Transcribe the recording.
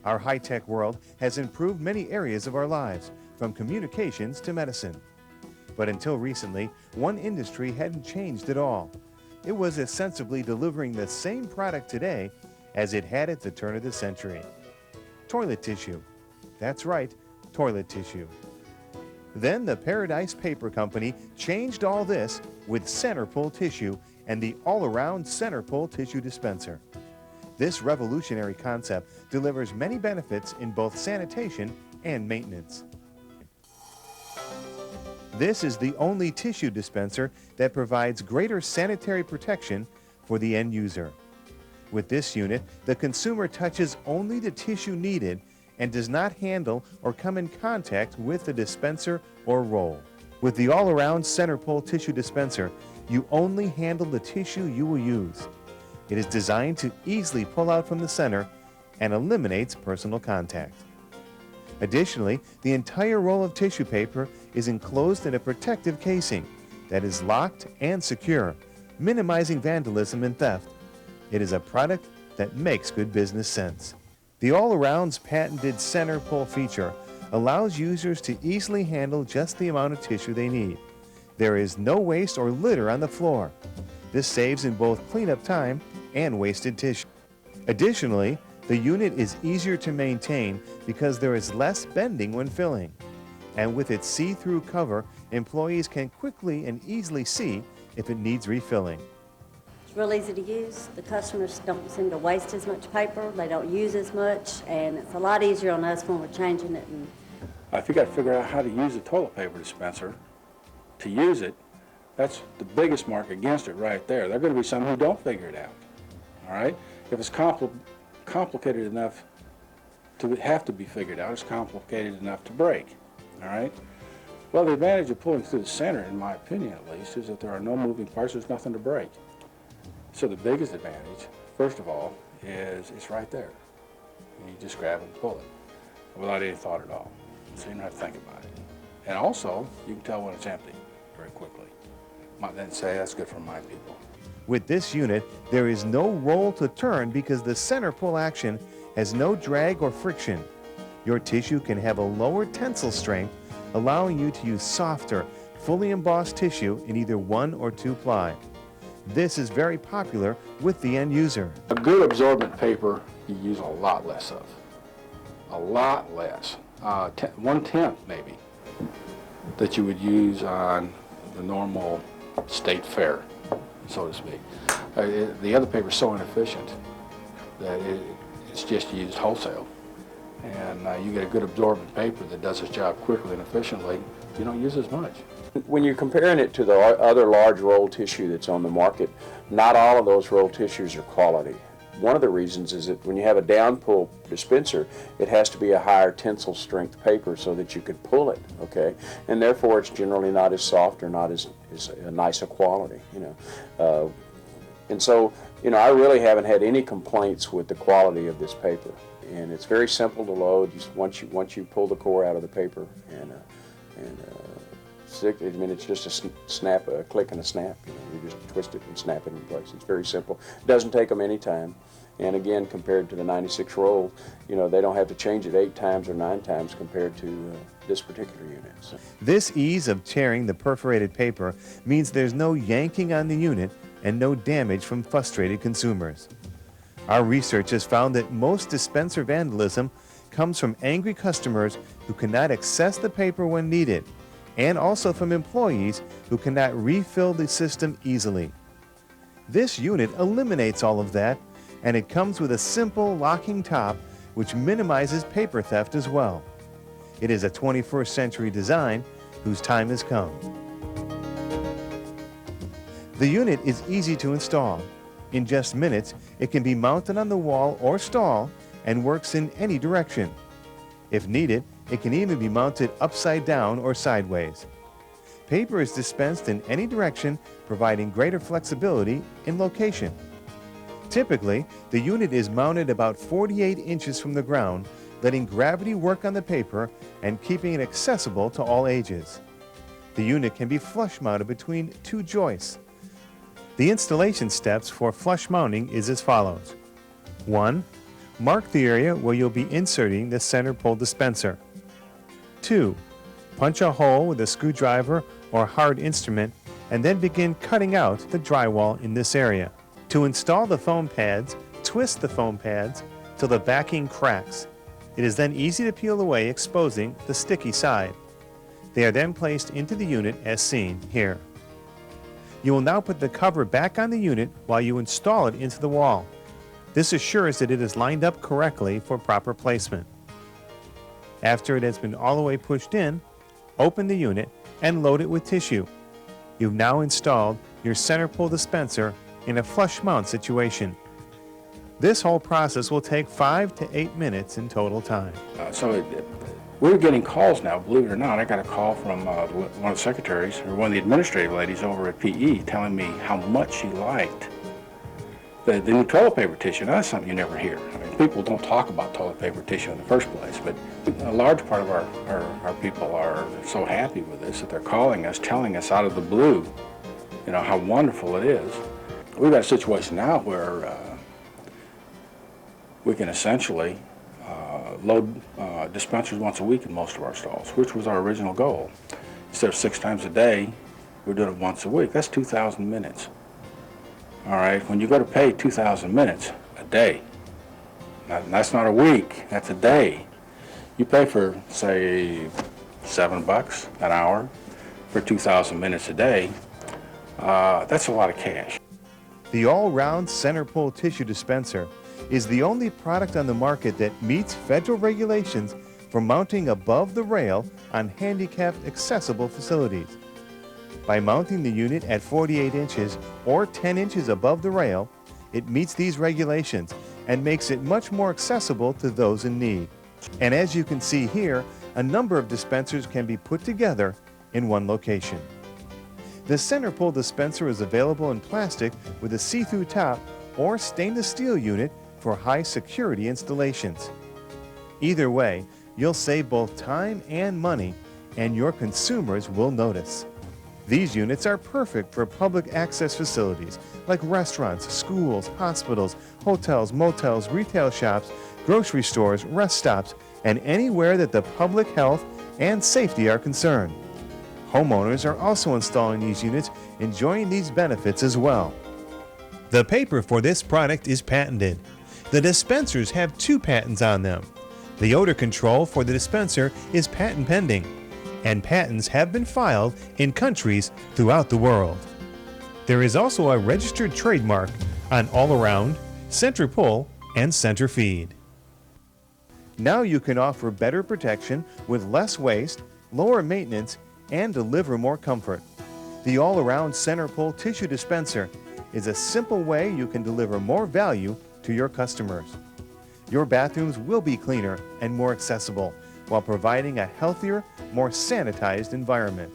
Our high-tech world has improved many areas of our lives, from communications to medicine. But until recently, one industry hadn't changed at all. It was ostensibly delivering the same product today as it had at the turn of the century. Toilet tissue. That's right, toilet tissue. Then the Paradise Paper Company changed all this with CenterPull tissue and the all-around CenterPull tissue dispenser. This revolutionary concept delivers many benefits in both sanitation and maintenance. This is the only tissue dispenser that provides greater sanitary protection for the end user. With this unit, the consumer touches only the tissue needed and does not handle or come in contact with the dispenser or roll. With the all-around CenterPull tissue dispenser, you only handle the tissue you will use. It is designed to easily pull out from the center and eliminates personal contact. Additionally, the entire roll of tissue paper is enclosed in a protective casing that is locked and secure, minimizing vandalism and theft. It is a product that makes good business sense. The All-Around's patented CenterPull feature allows users to easily handle just the amount of tissue they need. There is no waste or litter on the floor. This saves in both cleanup time and wasted tissue. Additionally, the unit is easier to maintain because there is less bending when filling. And with its see-through cover, employees can quickly and easily see if it needs refilling. It's real easy to use. The customers don't seem to waste as much paper. They don't use as much, and it's a lot easier on us when we're changing it. And if you got to figure out how to use a toilet paper dispenser, to use it, that's the biggest mark against it right there. There are going to be some who don't figure it out. All right? If it's complicated enough to have to be figured out, it's complicated enough to break. All right? Well, the advantage of pulling through the center, in my opinion at least, is that there are no moving parts, there's nothing to break. So the biggest advantage, first of all, is it's right there. And you just grab it and pull it without any thought at all. So you don't have to think about it. And also, you can tell when it's empty very quickly. Might then say, that's good for my people. With this unit, there is no roll to turn because the CenterPull action has no drag or friction. Your tissue can have a lower tensile strength, allowing you to use softer, fully embossed tissue in either 1 or 2 ply. This is very popular with the end user. A good absorbent paper you use a lot less of. A lot less. 1/10 maybe that you would use on the normal state fare, so to speak. The other paper is so inefficient that it's just used wholesale. And you get a good absorbent paper that does its job quickly and efficiently, you don't use as much. When you're comparing it to the other large roll tissue that's on the market, not all of those roll tissues are quality. One of the reasons is that when you have a downpull dispenser, it has to be a higher tensile strength paper so that you could pull it, okay? And therefore it's generally not as soft or not as nice a quality, you know. And so, you know, I really haven't had any complaints with the quality of this paper. And it's very simple to load. Just once you pull the core out of the paper and stick, I mean, it's just a snap, a click and a snap. You know, you just twist it and snap it in place. It's very simple. It doesn't take them any time. And again, compared to the 96 roll, you know, they don't have to change it 8 times or 9 times compared to this particular unit. So. This ease of tearing the perforated paper means there's no yanking on the unit and no damage from frustrated consumers. Our research has found that most dispenser vandalism comes from angry customers who cannot access the paper when needed, and also from employees who cannot refill the system easily. This unit eliminates all of that, and it comes with a simple locking top which minimizes paper theft as well. It is a 21st century design whose time has come. The unit is easy to install. In just minutes, it can be mounted on the wall or stall and works in any direction. If needed, it can even be mounted upside down or sideways. Paper is dispensed in any direction, providing greater flexibility in location. Typically, the unit is mounted about 48 inches from the ground, letting gravity work on the paper and keeping it accessible to all ages. The unit can be flush mounted between 2 joists. The installation steps for flush mounting is as follows. 1. Mark the area where you'll be inserting the CenterPull dispenser. 2. Punch a hole with a screwdriver or hard instrument and then begin cutting out the drywall in this area. To install the foam pads, twist the foam pads till the backing cracks. It is then easy to peel away, exposing the sticky side. They are then placed into the unit as seen here. You will now put the cover back on the unit while you install it into the wall. This assures that it is lined up correctly for proper placement. After it has been all the way pushed in, open the unit and load it with tissue. You've now installed your CenterPull dispenser in a flush mount situation. This whole process will take 5 to 8 minutes in total time. We're getting calls now, believe it or not. I got a call from one of the secretaries, or one of the administrative ladies over at PE, telling me how much she liked the new toilet paper tissue. Now, that's something you never hear. I mean, people don't talk about toilet paper tissue in the first place, but a large part of our people are so happy with this that they're calling us, telling us out of the blue, you know, how wonderful it is. We've got a situation now where we can essentially load dispensers once a week in most of our stalls, which was our original goal. Instead of 6 times a day, we're doing it once a week. That's 2,000 minutes. All right, when you go to pay 2,000 minutes a day, that's not a week, that's a day. You pay for, say, $7 an hour for 2,000 minutes a day. That's a lot of cash. The all-round CenterPull tissue dispenser is the only product on the market that meets federal regulations for mounting above the rail on handicapped accessible facilities. By mounting the unit at 48 inches or 10 inches above the rail, it meets these regulations and makes it much more accessible to those in need. And as you can see here, a number of dispensers can be put together in one location. The CenterPull dispenser is available in plastic with a see-through top or stainless steel unit for high security installations. Either way, you'll save both time and money, and your consumers will notice. These units are perfect for public access facilities like restaurants, schools, hospitals, hotels, motels, retail shops, grocery stores, rest stops, and anywhere that the public health and safety are concerned. Homeowners are also installing these units, enjoying these benefits as well. The paper for this product is patented. The dispensers have 2 patents on them. The odor control for the dispenser is patent pending, and patents have been filed in countries throughout the world. There is also a registered trademark on All Around, CenterPull, and CenterFeed. Now you can offer better protection with less waste, lower maintenance, and deliver more comfort. The All Around CenterPull tissue dispenser is a simple way you can deliver more value to your customers. Your bathrooms will be cleaner and more accessible while providing a healthier, more sanitized environment.